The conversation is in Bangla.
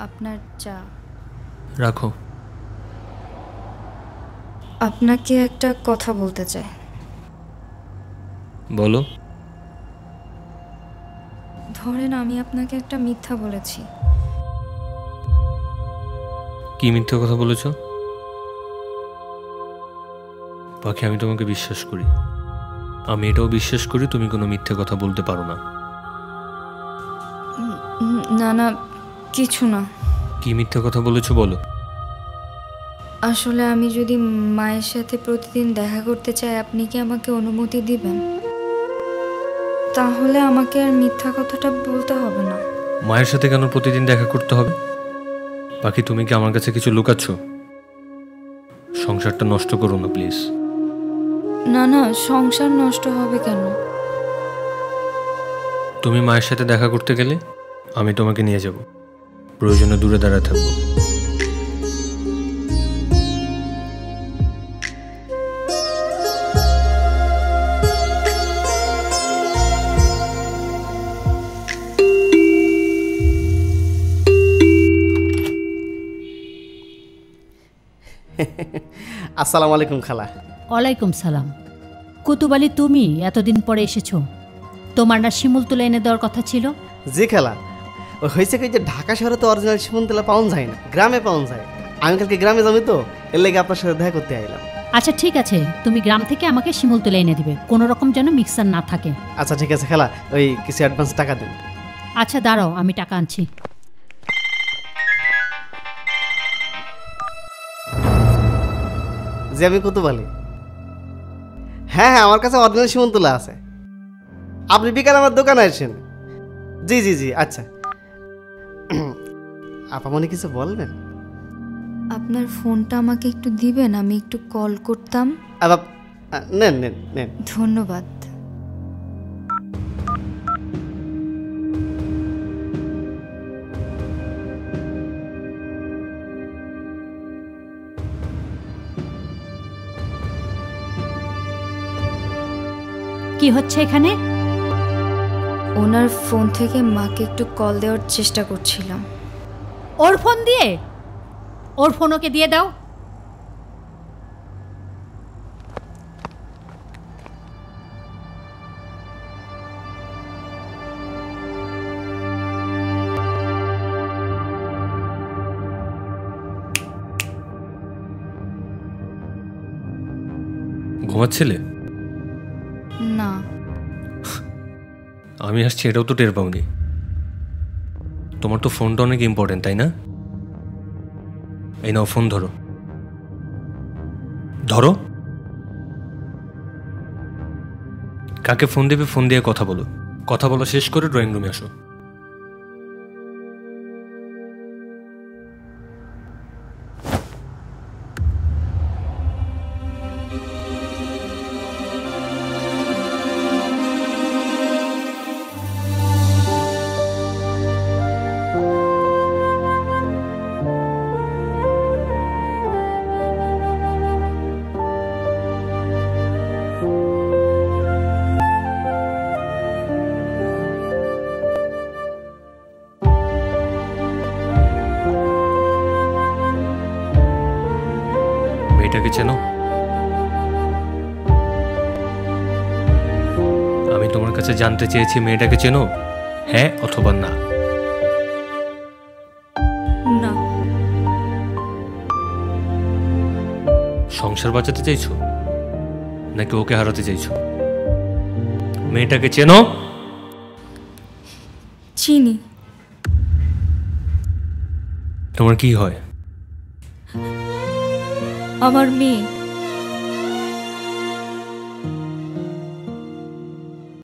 আপনার চা। রাখো। আপনাকে একটা কথা বলতে চাই। বলো। ধরেন আমি আপনাকে একটা মিথ্যা বলেছি। কি মিথ্যা কথা বলেছো? পাখি, আমি তোমাকে বিশ্বাস করি। আমি এটাও বিশ্বাস করি তুমি কোনো মিথ্যে কথা বলতে পারো না। না না, কিছু না। কি মিথ্যে কথা বলেছো বলো। আসলে আমি যদি মায়ের সাথে প্রতিদিন দেখা করতে চাই, আপনি কি আমাকে অনুমতি দিবেন? তাহলে আমাকে আর মিথ্যা কথাটা বলতে হবে না। মায়ের সাথে কেন প্রতিদিন দেখা করতে হবে? পাখি, তুমি কি আমার কাছে কিছু লুকাচ্ছ? সংসারটা নষ্ট করো না প্লিজ। না না, সংসার নষ্ট হবে কেন? তুমি মায়ের সাথে দেখা করতে গেলে আমি তোমাকে নিয়ে যাব, প্রয়োজনে দূরে দাঁড়ায় থাকবো। আসসালামু আলাইকুম খালা। ওয়ালাইকুম সালাম। কুতুবালি, তুমি এতদিন পরে এসেছো, তোমার না শিমুল তুলে এনে দেওয়ার কথা ছিল? জি খালা, ওই হয়েছে কি যে ঢাকা শহরে তো অরিজিনাল শিমুলতলা পাওয়া যায় না, গ্রামে পাওয়া যায়। আমি কালকে গ্রামে যাবি তো, এর লেগে আপনার সাথে দেখা করতে আইলাম। আচ্ছা ঠিক আছে, তুমি গ্রাম থেকে আমাকে শিমুল তুলে এনে দিবে, কোনো রকম যেন মিক্সার না থাকে। আচ্ছা ঠিক আছে খালা, ওই কিছু অ্যাডভান্স টাকা দেন। আচ্ছা দাঁড়াও, আমি টাকা আনছি। জি আমি কুতুবালি। হ্যাঁ হ্যাঁ, আমার কাছে অরিজিনাল শিমুলতলা আছে। আপনি বিকাল আমার দোকানে আসেন। জি জি জি, আচ্ছা। আপামনি কিছু বলবেন? আপনার ফোনটা আমাকে একটু দিবেন, আমি একটু কল করতাম। নেন নেন নেন। ধন্যবাদ। কি হচ্ছে এখানে? ওনার ফোন থেকে মাকে একটু কল দেওয়ার চেষ্টা করছিলাম। ওর ফোন দিয়ে? ওর ফোন ওকে দিয়ে দাও। ঘুমাচ্ছিলে? না। আমি আসছি এটাও তো টের পাওনি। তোমার তো ফোনটা অনেক ইম্পর্টেন্ট, তাই না? এই নাও ফোন, ধরো ধরো। কাকে ফোন দেবে ফোন দিয়ে কথা বলো, কথা বলা শেষ করে ড্রয়িং রুমে আসো। মেয়েটাকে চেনো? আমি তোমার কাছে জানতে চেয়েছি মেয়েটাকে চেনো, হ্যাঁ অথবা না? না। সংসার বাঁচাতে চাইছো নাকি ওকে হারাতে চাইছো? মেয়েটাকে চেনো? চিনি। তোমার কি হয়? আমার মেয়ে।